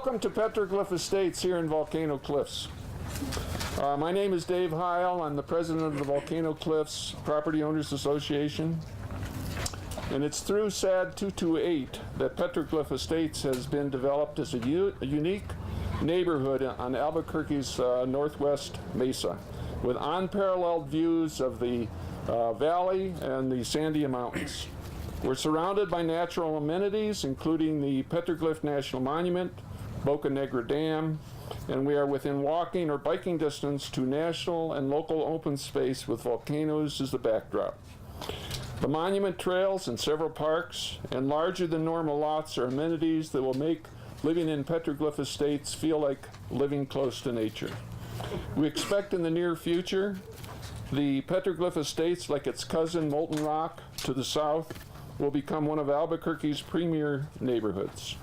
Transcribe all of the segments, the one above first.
Welcome to Petroglyph Estates here in Volcano Cliffs. My name is Dave Heil. I'm the president of the Volcano Cliffs Property Owners Association. And it's through SAD 228 that Petroglyph Estates has been developed as a unique neighborhood on Albuquerque's northwest mesa, with unparalleled views of the valley and the Sandia Mountains. We're surrounded by natural amenities, including the Petroglyph National Monument, Boca Negra Dam, and we are within walking or biking distance to national and local open space with volcanoes as the backdrop. The monument trails and several parks and larger than normal lots are amenities that will make living in Petroglyph Estates feel like living close to nature. We expect in the near future the Petroglyph Estates, like its cousin Molten Rock to the south, will become one of Albuquerque's premier neighborhoods.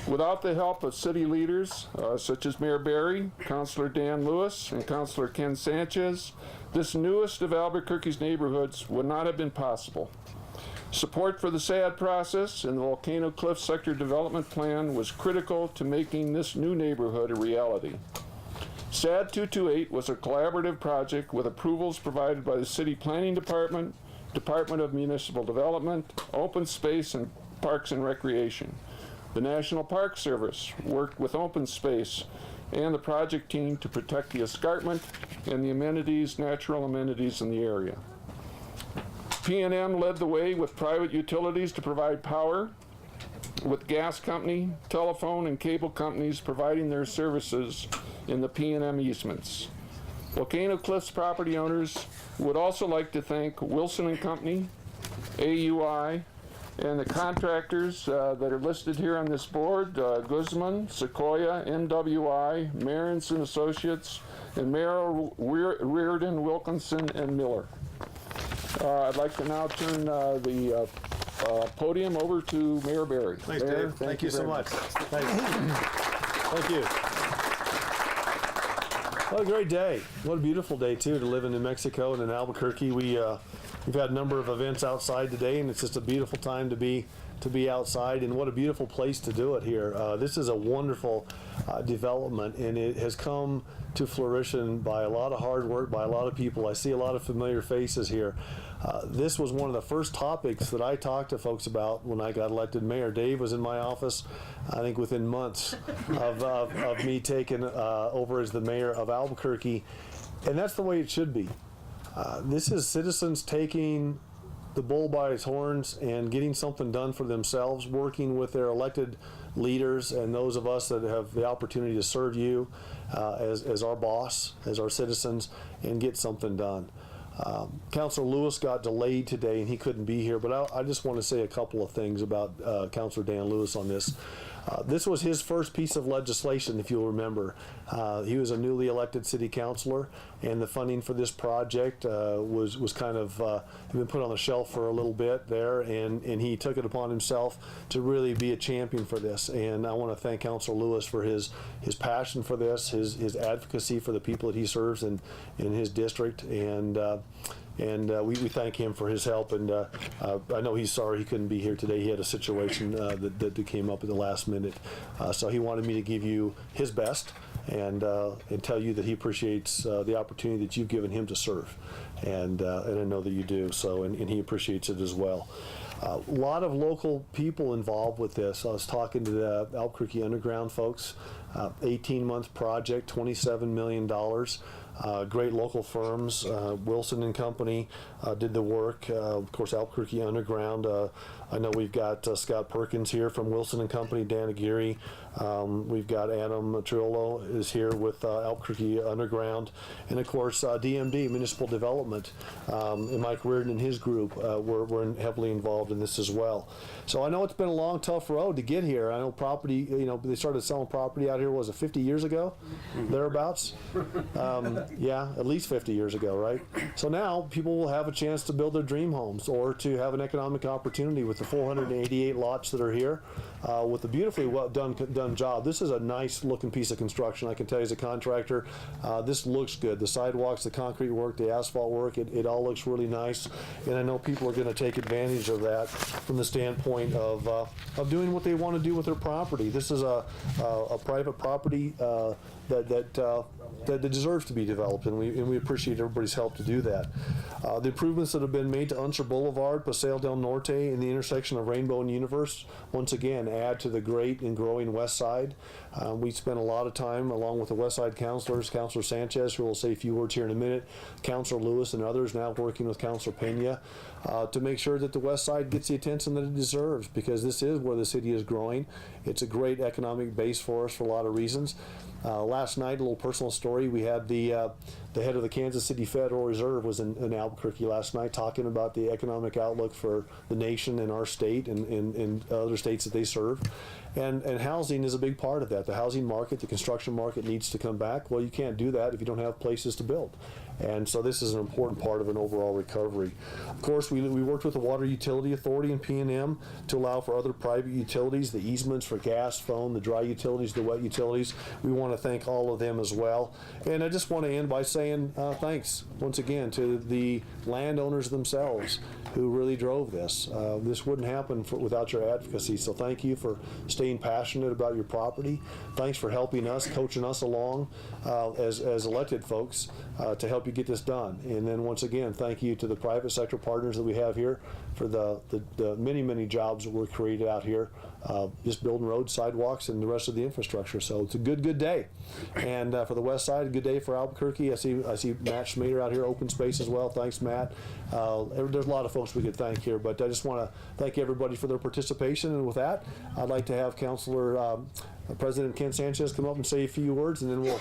Without the help of city leaders such as Mayor Barry, Councilor Dan Lewis, and Councilor Ken Sanchez, this newest of Albuquerque's neighborhoods would not have been possible. Support for the SAD process and the Volcano Cliff Sector Development Plan was critical to making this new neighborhood a reality. SAD 228 was a collaborative project with approvals provided by the City Planning Department, Department of Municipal Development, Open Space, and Parks and Recreation. The National Park Service worked with Open Space and the project team to protect the escarpment and the amenities, natural amenities in the area. P&M led the way with private utilities to provide power, with gas company, telephone, and cable companies providing their services in the P&M easements. Volcano Cliffs property owners would also like to thank Wilson & Company, AUI, and the contractors that are listed here on this board, Guzman, Sequoia, MWI, Marins and Associates, and Merrill, Reardon, Wilkinson, and Miller. I'd like to now turn the podium over to Mayor Barry. Thanks, Mayor, Dave. Thank you so much. Thank you. What a great day. What a beautiful day, too, to live in New Mexico and in Albuquerque. We've had a number of events outside today, and it's just a beautiful time to be outside, and what a beautiful place to do it here. This is a wonderful development, and it has come to fruition by a lot of hard work by a lot of people. I see a lot of familiar faces here. This was one of the first topics that I talked to folks about when I got elected mayor. Dave was in my office, I think within months of me taking over as the mayor of Albuquerque, and that's the way it should be. This is citizens taking the bull by his horns and getting something done for themselves, working with their elected leaders and those of us that have the opportunity to serve you as our boss, as our citizens, and get something done. Councilor Lewis got delayed today and he couldn't be here, but I just want to say a couple of things about Councilor Dan Lewis on this. This was his first piece of legislation, if you'll remember. He was a newly elected city councilor, and the funding for this project was kind of had been put on the shelf for a little bit there, and he took it upon himself to really be a champion for this. And I want to thank Councilor Lewis for his passion for this, his advocacy for the people that he serves in his district, and we thank him for his help. And I know he's sorry he couldn't be here today. He had a situation that came up at the last minute, so he wanted me to give you his best and tell you that he appreciates the opportunity that you've given him to serve, and I know that you do. So, and he appreciates it as well. A lot of local people involved with this. I was talking to the Albuquerque Underground folks. 18-month project, $27 million. Great local firms. Wilson and Company did the work. Of course, Albuquerque Underground. I know we've got Scott Perkins here from Wilson and Company, Dan Aguirre. We've got Adam Trillo is here with Albuquerque Underground. And of course, DMD, Municipal Development, and Mike Reardon and his group were heavily involved in this as well. So I know it's been a long, tough road to get here. I know property, they started selling property out here, was it 50 years ago? Thereabouts. Yeah, at least 50 years ago, right? So now people will have a chance to build their dream homes or to have an economic opportunity with the 488 lots that are here, with a beautifully well done job. This is a nice looking piece of construction. I can tell you as a contractor, this looks good. The sidewalks, the concrete work, the asphalt work, it all looks really nice. And I know people are going to take advantage of that from the standpoint of doing what they want to do with their property. This is a private property that deserves to be developed, and we appreciate everybody's help to do that. The improvements that have been made to Unser Boulevard, Paseo del Norte, and the intersection of Rainbow and Universe, once again, add to the great and growing West Side. We spent a lot of time, along with the West Side councilors, Councilor Sanchez, who will say a few words here in a minute, Councilor Lewis and others, now working with Councilor Pena, to make sure that the West Side gets the attention that it deserves, because this is where the city is growing. It's a great economic base for us for a lot of reasons. Last night, a little personal story, we had the head of the Kansas City Federal Reserve was in Albuquerque last night talking about the economic outlook for the nation and our state and other states that they serve. And housing is a big part of that. The housing market, the construction market needs to come back. Well, you can't do that if you don't have places to build. And so this is an important part of an overall recovery. Of course, we worked with the Water Utility Authority and P&M to allow for other private utilities, the easements for gas, phone, the dry utilities, the wet utilities. We want to thank all of them as well. And I just want to end by saying thanks once again to the landowners themselves who really drove this. This wouldn't happen without your advocacy. So thank you for staying passionate about your property. Thanks for helping us, coaching us along as elected folks to help you get this done. And then once again, thank you to the private sector partners that we have here for the many jobs that were created out here, just building roads, sidewalks, and the rest of the infrastructure. So it's a good day. And for the West Side, a good day for Albuquerque. I see Matt Schmader out here, open space as well. Thanks, Matt. There's a lot of folks we could thank here, but I just want to thank everybody for their participation. And with that, I'd like to have Councilor President Ken Sanchez come up and say a few words, and then we'll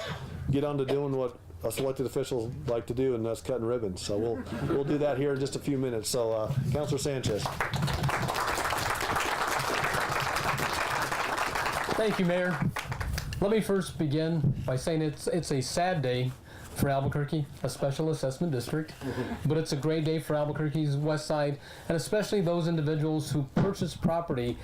get on to doing what us elected officials like to do, and that's cutting ribbons. So we'll do that here in just a few minutes. So Councilor Sanchez. Thank you, Mayor. Let me first begin by saying it's a sad day for Albuquerque, a special assessment district, but it's a great day for Albuquerque's West Side, and especially those individuals who purchased property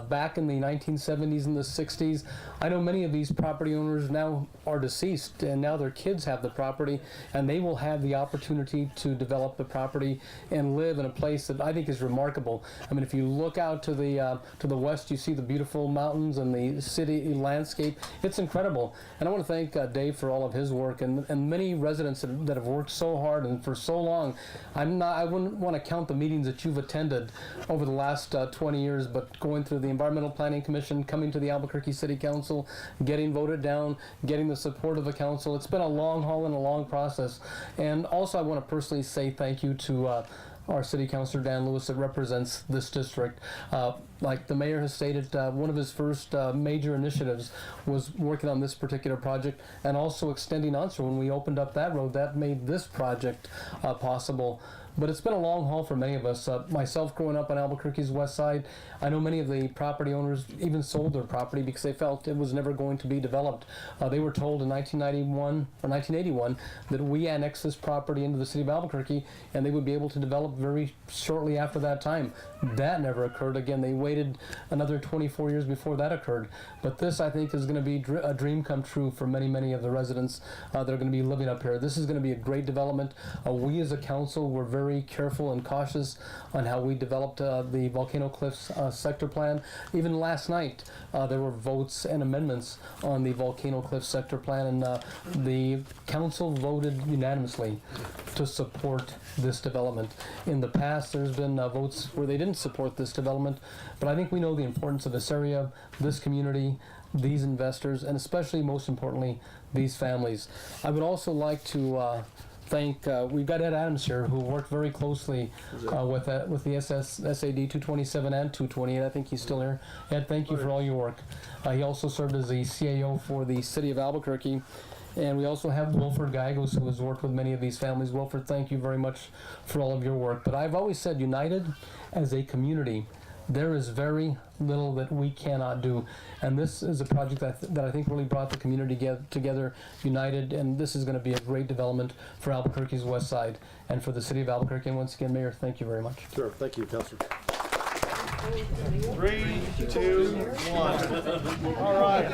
back in the 1970s and the 60s. I know many of these property owners now are deceased, and now their kids have the property, and they will have the opportunity to develop the property and live in a place that I think is remarkable. I mean, if you look out to the west, you see the beautiful mountains and the city landscape. It's incredible, and I want to thank Dave for all of his work and many residents that have worked so hard and for so long. I wouldn't want to count the meetings that you've attended over the last 20 years, but going through the Environmental Planning Commission, coming to the Albuquerque City Council, getting voted down, getting the support of the council. It's been a long haul and a long process. And also I want to personally say thank you to our City Councilor Dan Lewis that represents this district. Like the mayor has stated, one of his first major initiatives was working on this particular project and also extending Unser. When we opened up that road, that made this project possible. But it's been a long haul for many of us. Myself growing up on Albuquerque's West Side, I know many of the property owners even sold their property because they felt it was never going to be developed. They were told in 1991 or 1981 that we annexed this property into the city of Albuquerque and they would be able to develop very shortly after that time. That never occurred. Again, they waited another 24 years before that occurred. But this, I think, is going to be a dream come true for many of the residents that are going to be living up here. This is going to be a great development. We as a council were very careful and cautious on how we developed the Volcano Cliffs sector plan. Even last night, there were votes and amendments on the Volcano Cliffs sector plan, and the council voted unanimously to support this development. In the past, there's been votes where they didn't support this development, but I think we know the importance of this area, this community, these investors, and especially, most importantly, these families. I would also like to we've got Ed Adams here, who worked very closely with the SAD 227 and 228. I think he's still here. Ed, thank you for all your work. He also served as the CAO for the city of Albuquerque. And we also have Wilford Gallegos, who has worked with many of these families. Wilford, thank you very much for all of your work. But I've always said, united as a community, there is very little that we cannot do. And this is a project that I think really brought the community together, united, and this is going to be a great development for Albuquerque's west side and for the city of Albuquerque. And once again, Mayor, thank you very much. Sure. Thank you, Councilor. 3, 2, 1. All right.